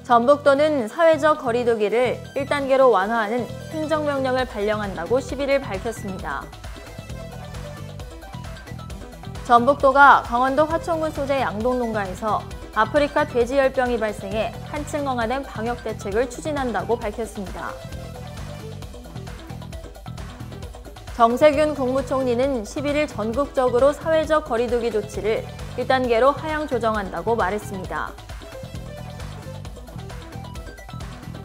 전북도는 사회적 거리두기를 1단계로 완화하는 행정명령을 발령한다고 11일 밝혔습니다. 전북도가 강원도 화천군 소재 양동농가에서 아프리카 돼지열병이 발생해 한층 강화된 방역 대책을 추진한다고 밝혔습니다. 정세균 국무총리는 11일 전국적으로 사회적 거리두기 조치를 1단계로 하향 조정한다고 말했습니다.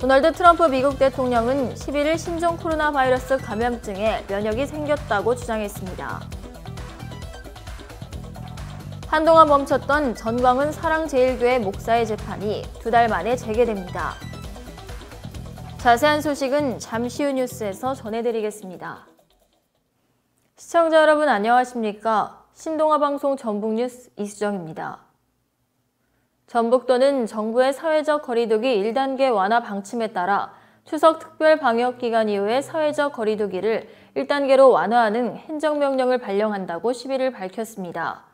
도널드 트럼프 미국 대통령은 11일 신종 코로나 바이러스 감염증에 면역이 생겼다고 주장했습니다. 한동안 멈췄던 전광훈 사랑제일교회 목사의 재판이 2달 만에 재개됩니다. 자세한 소식은 잠시 후 뉴스에서 전해드리겠습니다. 시청자 여러분 안녕하십니까? 신동아방송 전북뉴스 이수정입니다. 전북도는 정부의 사회적 거리두기 1단계 완화 방침에 따라 추석 특별 방역 기간 이후에 사회적 거리두기를 1단계로 완화하는 행정명령을 발령한다고 11일 밝혔습니다.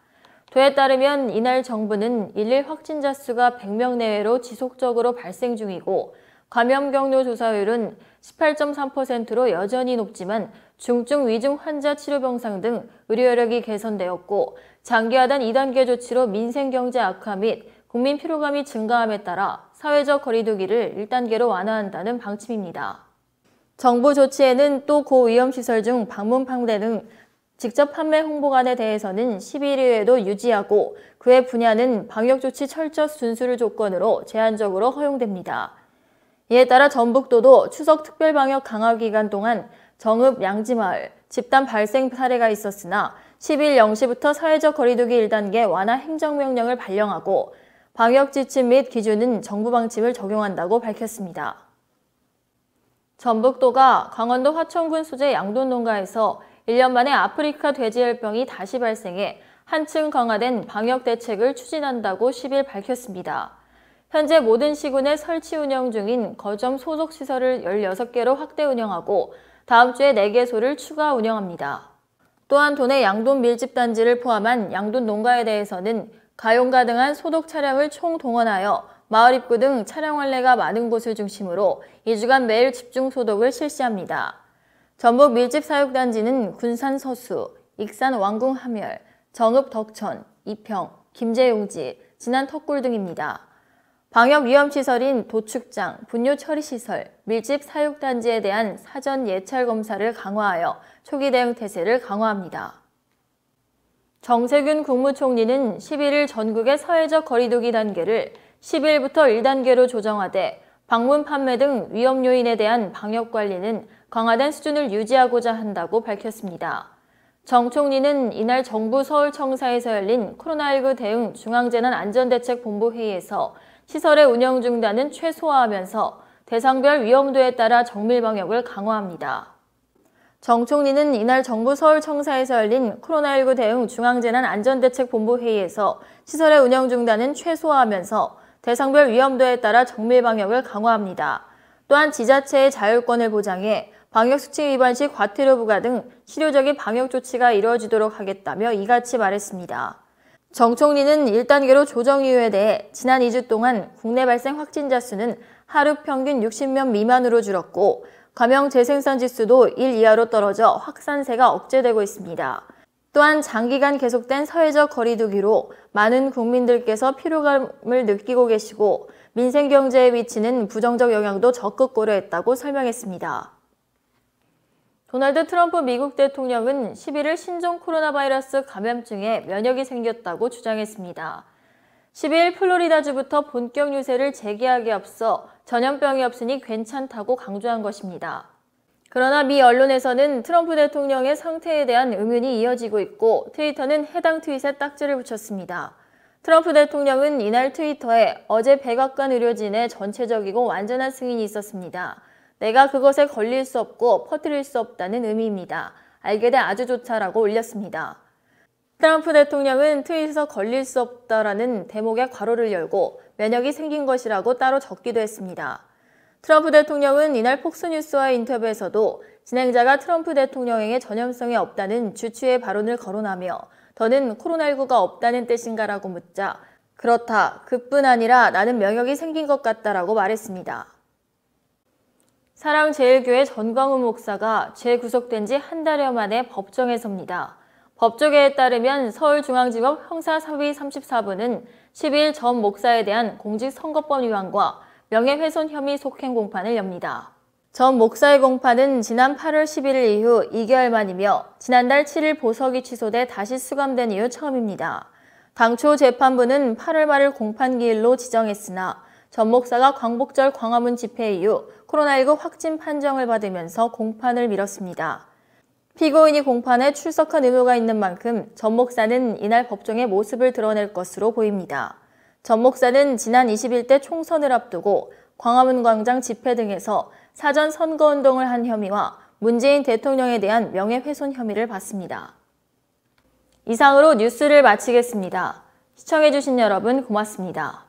도에 따르면 이날 정부는 일일 확진자 수가 100명 내외로 지속적으로 발생 중이고 감염 경로 조사율은 18.3%로 여전히 높지만 중증 위중 환자 치료 병상 등 의료 여력이 개선되었고 장기화된 2단계 조치로 민생 경제 악화 및 국민 피로감이 증가함에 따라 사회적 거리두기를 1단계로 완화한다는 방침입니다. 정부 조치에는 또 고위험시설 중 방문 판매 등 직접 판매 홍보관에 대해서는 10일 이후에도 유지하고 그의 분야는 방역조치 철저 준수를 조건으로 제한적으로 허용됩니다. 이에 따라 전북도도 추석 특별방역 강화 기간 동안 정읍 양지마을 집단 발생 사례가 있었으나 10일 0시부터 사회적 거리두기 1단계 완화 행정명령을 발령하고 방역지침 및 기준은 정부 방침을 적용한다고 밝혔습니다. 전북도가 강원도 화천군 소재 양돈농가에서 1년 만에 아프리카 돼지열병이 다시 발생해 한층 강화된 방역 대책을 추진한다고 10일 밝혔습니다. 현재 모든 시군에 설치 운영 중인 거점 소독시설을 16개로 확대 운영하고 다음 주에 4개소를 추가 운영합니다. 또한 도내 양돈 밀집단지를 포함한 양돈 농가에 대해서는 가용 가능한 소독 차량을 총동원하여 마을 입구 등 차량 환례가 많은 곳을 중심으로 2주간 매일 집중 소독을 실시합니다. 전북 밀집사육단지는 군산 서수, 익산 왕궁 함열, 정읍 덕천, 이평, 김제용지, 진안 턱굴 등입니다. 방역 위험시설인 도축장, 분뇨 처리시설, 밀집 사육단지에 대한 사전 예찰 검사를 강화하여 초기 대응 태세를 강화합니다. 정세균 국무총리는 11일 전국의 사회적 거리두기 단계를 10일부터 1단계로 조정하되 방문 판매 등 위험 요인에 대한 방역 관리는 강화된 수준을 유지하고자 한다고 밝혔습니다. 정 총리는 이날 정부 서울청사에서 열린 코로나19 대응 중앙재난안전대책본부 회의에서 시설의 운영 중단은 최소화하면서 대상별 위험도에 따라 정밀 방역을 강화합니다. 정 총리는 이날 정부 서울청사에서 열린 코로나19 대응 중앙재난안전대책본부 회의에서 시설의 운영 중단은 최소화하면서 대상별 위험도에 따라 정밀 방역을 강화합니다. 또한 지자체의 자율권을 보장해 방역수칙 위반 시 과태료 부과 등 실효적인 방역 조치가 이루어지도록 하겠다며 이같이 말했습니다. 정 총리는 1단계로 조정 이유에 대해 지난 2주 동안 국내 발생 확진자 수는 하루 평균 60명 미만으로 줄었고 감염 재생산 지수도 1 이하로 떨어져 확산세가 억제되고 있습니다. 또한 장기간 계속된 사회적 거리두기로 많은 국민들께서 피로감을 느끼고 계시고 민생 경제에 미치는 부정적 영향도 적극 고려했다고 설명했습니다. 도널드 트럼프 미국 대통령은 11일 신종 코로나 바이러스 감염증에 면역이 생겼다고 주장했습니다. 12일 플로리다주부터 본격 유세를 재개하기에 앞서 전염병이 없으니 괜찮다고 강조한 것입니다. 그러나 미 언론에서는 트럼프 대통령의 상태에 대한 의문이 이어지고 있고 트위터는 해당 트윗에 딱지를 붙였습니다. 트럼프 대통령은 이날 트위터에 어제 백악관 의료진의 전체적이고 완전한 승인이 있었습니다. 내가 그것에 걸릴 수 없고 퍼뜨릴 수 없다는 의미입니다. 알게 돼 아주 좋다라고 올렸습니다. 트럼프 대통령은 트윗에서 걸릴 수 없다라는 대목에 괄호를 열고 면역이 생긴 것이라고 따로 적기도 했습니다. 트럼프 대통령은 이날 폭스뉴스와의 인터뷰에서도 진행자가 트럼프 대통령에게 전염성이 없다는 주추의 발언을 거론하며 더는 코로나19가 없다는 뜻인가라고 묻자 그렇다. 그뿐 아니라 나는 명역이 생긴 것 같다라고 말했습니다. 사랑제일교회 전광훈 목사가 재구속된 지 한 달여 만에 법정에 섭니다. 법조계에 따르면 서울중앙지법 형사사위 34부는 12일 전 목사에 대한 공직선거법 위반과 명예훼손 혐의 속행 공판을 엽니다. 전 목사의 공판은 지난 8월 11일 이후 2개월 만이며 지난달 7일 보석이 취소돼 다시 수감된 이후 처음입니다. 당초 재판부는 8월 말을 공판기일로 지정했으나 전 목사가 광복절 광화문 집회 이후 코로나19 확진 판정을 받으면서 공판을 미뤘습니다. 피고인이 공판에 출석한 의무가 있는 만큼 전 목사는 이날 법정에 모습을 드러낼 것으로 보입니다. 전 목사는 지난 21대 총선을 앞두고 광화문 광장 집회 등에서 사전 선거운동을 한 혐의와 문재인 대통령에 대한 명예훼손 혐의를 받습니다. 이상으로 뉴스를 마치겠습니다. 시청해주신 여러분 고맙습니다.